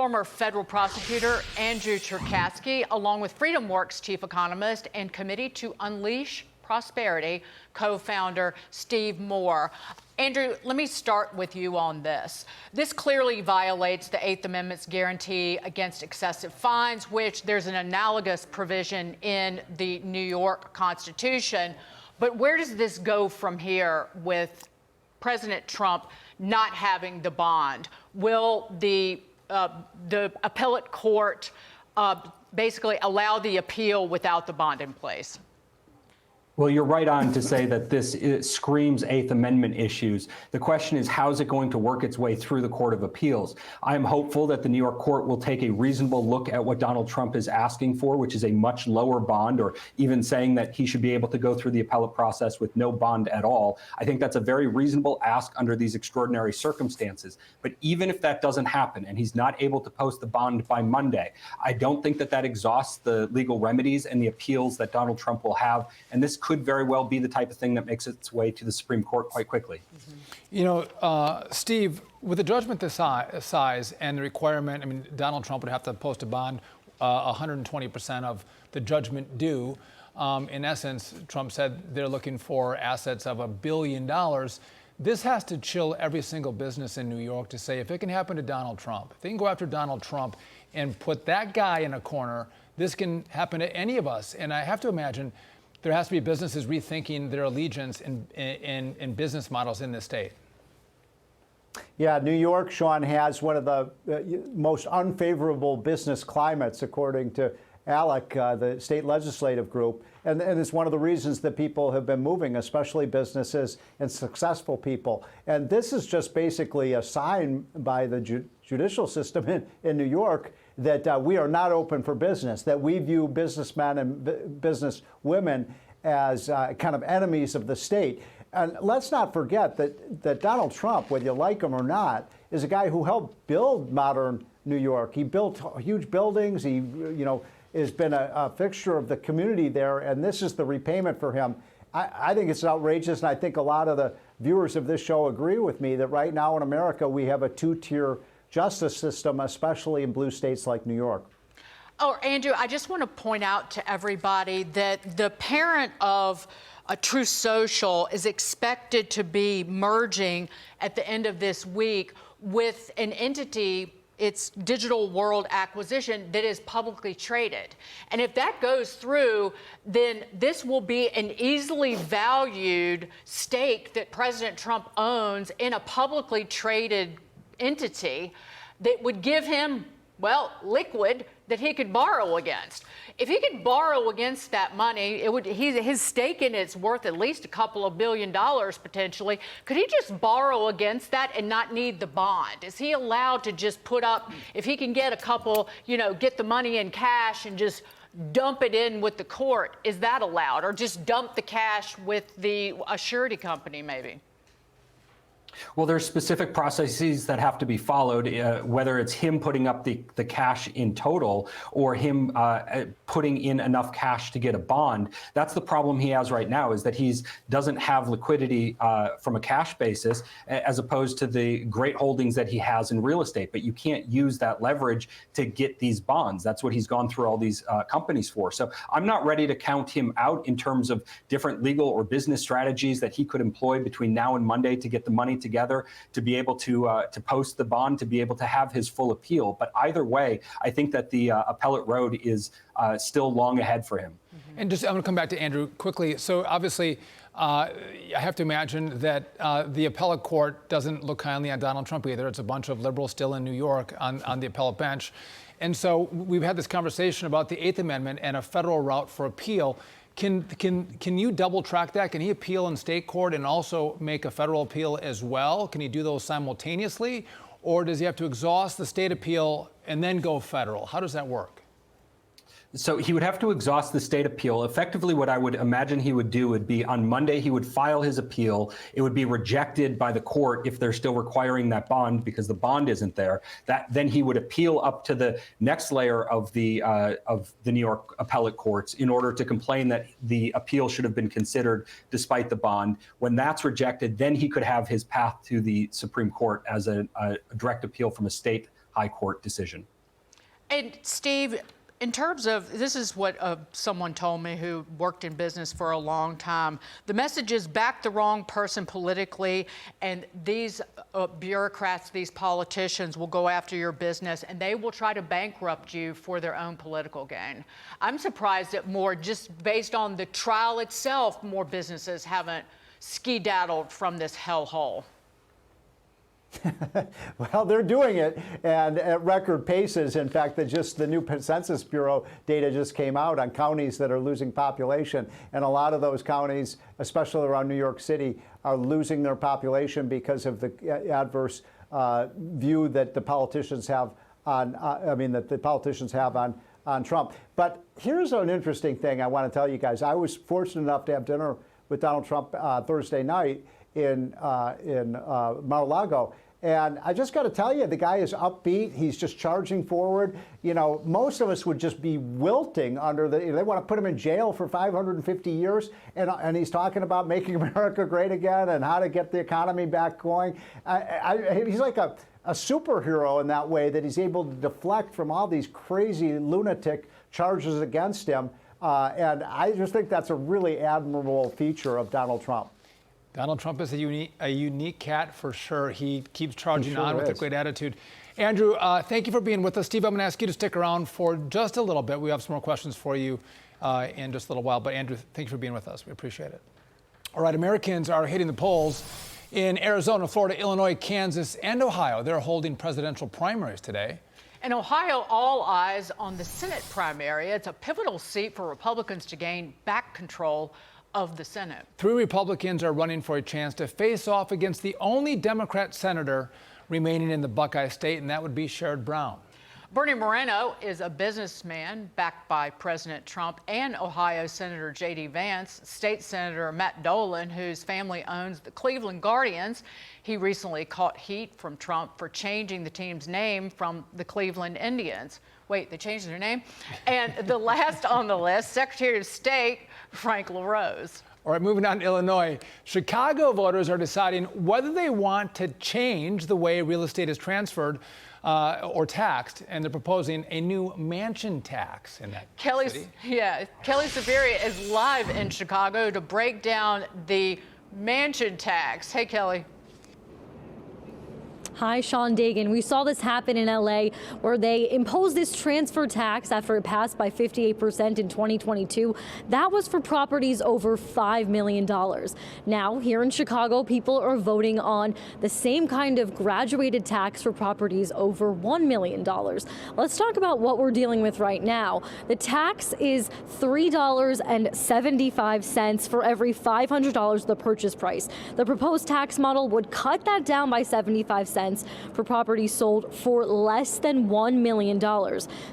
former federal prosecutor Andrew Cherkasky, along with FreedomWorks chief economist and Committee to Unleash Prosperity co-founder Steve Moore. Andrew, let me start with you on this. This clearly violates the Eighth Amendment's guarantee against excessive fines, which there's an analogous provision in the New York Constitution. But where does this go from here with President Trump not having the bond? Will the appellate court basically allow the appeal without the bond in place? Well, you're right on to say that this screams Eighth Amendment issues. The question is, how is it going to work its way through the Court of Appeals? I'm hopeful that the New York court will take a reasonable look at what Donald Trump is asking for, which is a much lower bond, or even saying that he should be able to go through the appellate process with no bond at all. I think that's a very reasonable ask under these extraordinary circumstances. But even if that doesn't happen and he's not able to post the bond by Monday, I don't think that that exhausts the legal remedies and the appeals that Donald Trump will have. And this could very well be the type of thing that makes its way to the Supreme Court quite quickly. You know, Steve, with a judgment this size and the requirement, I mean, Donald Trump would have to post a bond 120% of the judgment due. In essence, Trump said they're looking for assets of $1 billion. This has to chill every single business in New York to say, if it can happen to Donald Trump, if they can go after Donald Trump and put that guy in a corner, this can happen to any of us. And I have to imagine there has to be businesses rethinking their allegiance in business models in this state. Yeah, New York, Sean, has one of the most unfavorable business climates, according to ALEC, the state legislative group. And it's one of the reasons that people have been moving, especially businesses and successful people. And this is just basically a sign by the judicial system in New York that we are not open for business, that we view businessmen and businesswomen as kind of enemies of the state. And let's not forget that Donald Trump, whether you like him or not, is a guy who helped build modern New York. He built huge buildings. He, has been a fixture of the community there, and this is the repayment for him. I think it's outrageous, and I think a lot of the viewers of this show agree with me that right now in America we have a two-tier justice system, especially in blue states like New York. Oh, Andrew, I just want to point out to everybody that the parent of Truth Social is expected to be merging at the end of this week with an entity, its Digital World acquisition, that is publicly traded. And if that goes through, then this will be an easily valued stake that President Trump owns in a publicly traded entity that would give him, well, liquid that he could borrow against. If he could borrow against that money, his stake in it's worth at least a couple of $1 billion potentially. Could he just borrow against that and not need the bond? Is he allowed to just put up, if he can get a couple, get the money in cash and just dump it in with the court, is that allowed? Or just dump the cash with a surety company maybe? Well, there's specific processes that have to be followed, whether it's him putting up the cash in total or him putting in enough cash to get a bond. That's the problem he has right now, is that he doesn't have liquidity from a cash basis, as opposed to the great holdings that he has in real estate. But you can't use that leverage to get these bonds. That's what he's gone through all these companies for. So I'm not ready to count him out in terms of different legal or business strategies that he could employ between now and Monday to get the money together to be able to post the bond, to be able to have his full appeal. But either way, I think that the appellate road is still long ahead for him. Mm-hmm. And just, I'm going to come back to Andrew quickly. So obviously, I have to imagine that the appellate court doesn't look kindly on Donald Trump either. It's a bunch of liberals still in New York on the appellate bench. And so we've had this conversation about the Eighth Amendment and a federal route for appeal. Can you double track that? Can he appeal in state court and also make a federal appeal as well? Can he do those simultaneously? Or does he have to exhaust the state appeal and then go federal? How does that work? So he would have to exhaust the state appeal. Effectively, what I would imagine he would do would be on Monday, he would file his appeal. It would be rejected by the court if they're still requiring that bond because the bond isn't there. Then he would appeal up to the next layer of the New York appellate courts in order to complain that the appeal should have been considered despite the bond. When that's rejected, then he could have his path to the Supreme Court as a direct appeal from a state high court decision. And Steve, in terms of, this is what someone told me who worked in business for a long time, the message is back the wrong person politically, and these bureaucrats, these politicians will go after your business, and they will try to bankrupt you for their own political gain. I'm surprised that more, just based on the trial itself, more businesses haven't skedaddled from this hellhole. Well, they're doing it, and at record paces. In fact, the new Census Bureau data just came out on counties that are losing population, and a lot of those counties, especially around New York City, are losing their population because of the adverse view that the politicians have on. On Trump. But here's an interesting thing I want to tell you guys. I was fortunate enough to have dinner with Donald Trump Thursday night in Mar-a-Lago. And I just got to tell you, the guy is upbeat. He's just charging forward. You know, most of us would just be wilting under they want to put him in jail for 550 years. And he's talking about making America great again and how to get the economy back going. He's like a superhero in that way, that he's able to deflect from all these crazy lunatic charges against him. And I just think that's a really admirable feature of Donald Trump. Donald Trump is a unique cat for sure. He keeps charging on with a great attitude. Andrew, thank you for being with us. Steve, I'm going to ask you to stick around for just a little bit. We have some more questions for you in just a little while. But Andrew, thank you for being with us. We appreciate it. All right, Americans are hitting the polls in Arizona, Florida, Illinois, Kansas, and Ohio. They're holding presidential primaries today. In Ohio, all eyes on the Senate primary. It's a pivotal seat for Republicans to gain back control of the Senate. 3 Republicans are running for a chance to face off against the only Democrat senator remaining in the Buckeye State, and that would be Sherrod Brown. Bernie Moreno is a businessman backed by President Trump and Ohio Senator J.D. Vance, State Senator Matt Dolan, whose family owns the Cleveland Guardians. He recently caught heat from Trump for changing the team's name from the Cleveland Indians. Wait, they changed their name? And the last on the list, Secretary of State Frank LaRose. All right, moving on to Illinois. Chicago voters are deciding whether they want to change the way real estate is transferred or taxed, and they're proposing a new mansion tax in that city. Kelly Severia is live in Chicago to break down the mansion tax. Hey, Kelly. Hi, Sean Dagan. We saw this happen in LA, where they imposed this transfer tax after it passed by 58% in 2022. That was for properties over $5 million. Now, here in Chicago, people are voting on the same kind of graduated tax for properties over $1 million. Let's talk about what we're dealing with right now. The tax is $3.75 for every $500 of the purchase price. The proposed tax model would cut that down by 75 cents for properties sold for less than $1 million.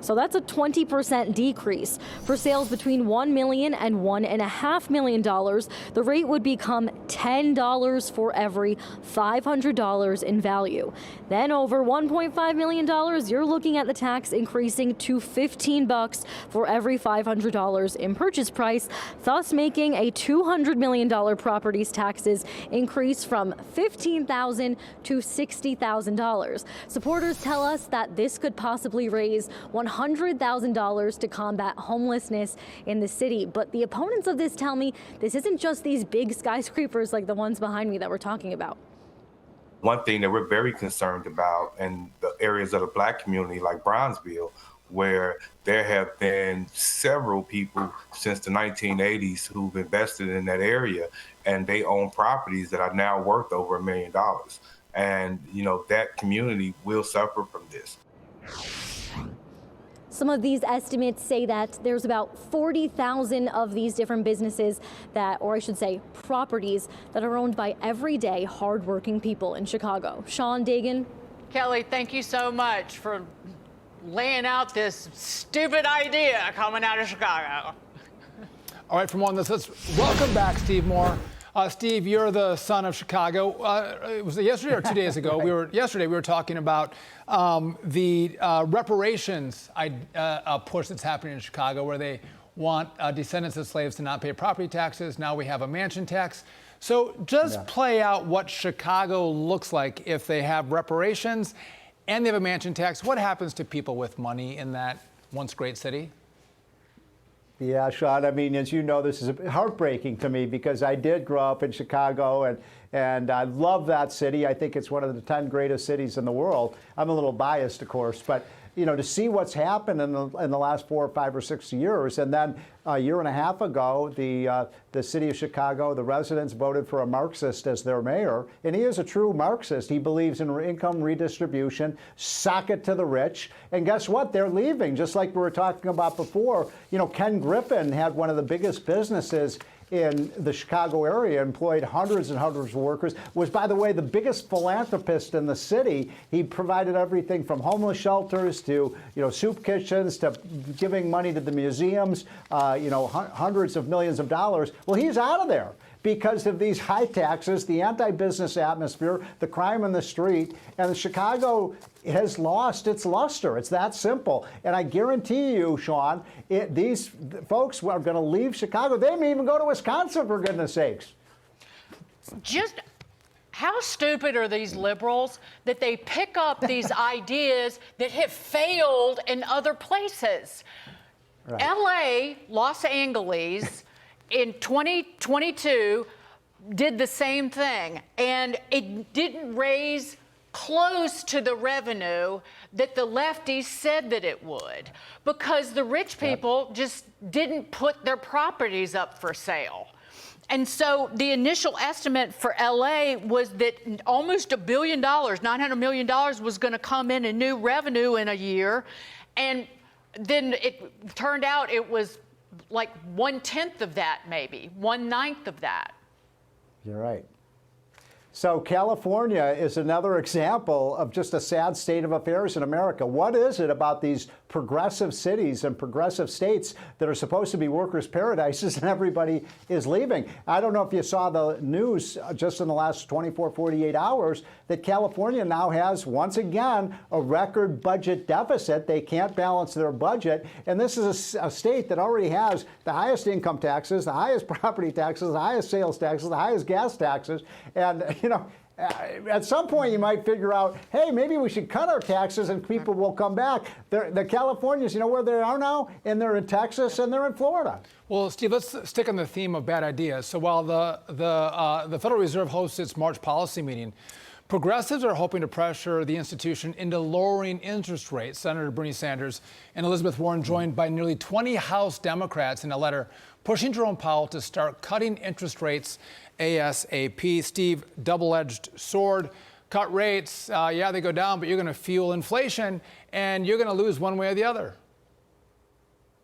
So that's a 20% decrease. For sales between $1 million and $1.5 million, the rate would become $10 for every $500 in value. Then over $1.5 million, you're looking at the tax increasing to $15 for every $500 in purchase price, thus making a $200 million properties taxes increase from $15,000 to $60,000. Supporters tell us that this could possibly raise $100,000 to combat homelessness in the city. But the opponents of this tell me this isn't just these big skyscrapers like the ones behind me that we're talking about. One thing that we're very concerned about in the areas of the Black community like Brownsville, where there have been several people since the 1980s who've invested in that area, and they own properties that are now worth over $1 million. And, you know, that community will suffer from this. Some of these estimates say that there's about 40,000 of these different businesses that, or I should say, properties that are owned by everyday, hardworking people in Chicago. Sean Dagan. Kelly, thank you so much for laying out this stupid idea coming out of Chicago. All right, from on this, let's welcome back Steve Moore. Steve, you're the son of Chicago. It was yesterday or 2 days ago. Right. Yesterday we were talking about the reparations push that's happening in Chicago, where they want descendants of slaves to not pay property taxes. Now we have a mansion tax. So just play out what Chicago looks like if they have reparations and they have a mansion tax. What happens to people with money in that once great city? Yeah, Sean, I mean, as you know, this is heartbreaking to me because I did grow up in Chicago and I love that city. I think it's one of the 10 greatest cities in the world. I'm a little biased, of course, but you know, to see what's happened in the last 4 or 5 or 6 years, and then a year and a half ago, the city of Chicago, the residents voted for a Marxist as their mayor, and he is a true Marxist. He believes in income redistribution, sock it to the rich, and guess what? They're leaving, just like we were talking about before. You know, Ken Griffin had one of the biggest businesses in the Chicago area, employed hundreds and hundreds of workers, was, by the way, the biggest philanthropist in the city. He provided everything from homeless shelters to, you know, soup kitchens to giving money to the museums, you know, hundreds of millions of dollars. Well, he's out of there because of these high taxes, the anti-business atmosphere, the crime in the street, and Chicago has lost its luster. It's that simple. And I guarantee you, Sean, these folks are going to leave Chicago. They may even go to Wisconsin, for goodness sakes. Just how stupid are these liberals that they pick up these ideas that have failed in other places? Right. LA, Los Angeles, in 2022 did the same thing, and it didn't raise close to the revenue that the lefties said that it would, because the rich people just didn't put their properties up for sale. And so the initial estimate for LA was that almost $1 billion, $900 million, was going to come in new revenue in a year. And then it turned out it was like 1/10 of that, maybe 1/9 of that. You're right. So California is another example of just a sad state of affairs in America. What is it about these progressive cities and progressive states that are supposed to be workers' paradises and everybody is leaving? I don't know if you saw the news just in the last 24, 48 hours that California now has, once again, a record budget deficit. They can't balance their budget. And this is a state that already has the highest income taxes, the highest property taxes, the highest sales taxes, the highest gas taxes. And you know, at some point you might figure out, hey, maybe we should cut our taxes and people will come back. The Californians, you know where they are now? And they're in Texas and they're in Florida. Well, Steve, let's stick on the theme of bad ideas. So while the Federal Reserve hosts its March policy meeting, progressives are hoping to pressure the institution into lowering interest rates. Senator Bernie Sanders and Elizabeth Warren, joined by nearly 20 House Democrats in a letter pushing Jerome Powell to start cutting interest rates ASAP. Steve, double-edged sword. Cut rates, yeah, they go down, but you're going to fuel inflation, and you're going to lose one way or the other.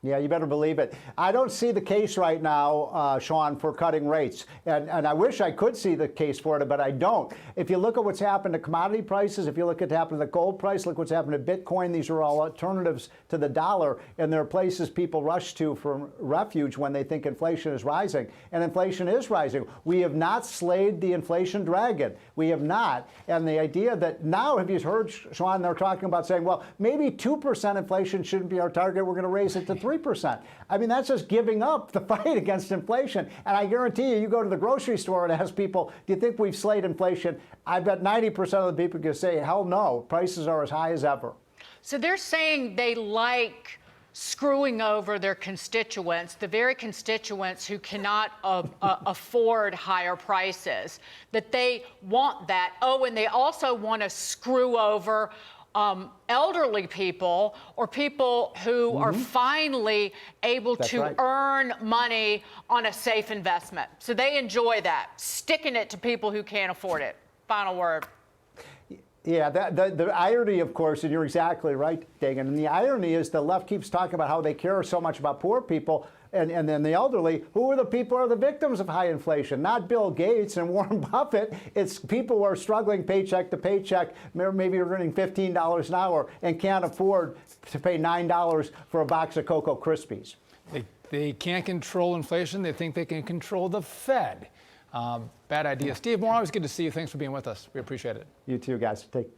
Yeah, you better believe it. I don't see the case right now, Sean, for cutting rates. And I wish I could see the case for it, but I don't. If you look at what's happened to commodity prices, if you look at what happened to the gold price, look what's happened to Bitcoin. These are all alternatives to the dollar. And there are places people rush to for refuge when they think inflation is rising. And inflation is rising. We have not slayed the inflation dragon. We have not. And the idea that now, have you heard, Sean, they're talking about saying, well, maybe 2% inflation shouldn't be our target. We're going to raise it to 3%. I mean, that's just giving up the fight against inflation. And I guarantee you go to the grocery store and ask people, do you think we've slayed inflation? I bet 90% of the people can say, hell no, prices are as high as ever. So they're saying they like screwing over their constituents, the very constituents who cannot afford higher prices, that they want that. Oh, and they also want to screw over elderly people or people who are finally able to earn money on a safe investment. So they enjoy that, sticking it to people who can't afford it. Final word. Yeah, the irony, of course, and you're exactly right, Dagan, and the irony is the left keeps talking about how they care so much about poor people, and then the elderly. Who are the people who are the victims of high inflation? Not Bill Gates and Warren Buffett. It's people who are struggling paycheck to paycheck, maybe earning $15 an hour and can't afford to pay $9 for a box of Cocoa Krispies. They can't control inflation. They think they can control the Fed. Bad idea. Steve Moore, always good to see you. Thanks for being with us. We appreciate it. You too, guys. Take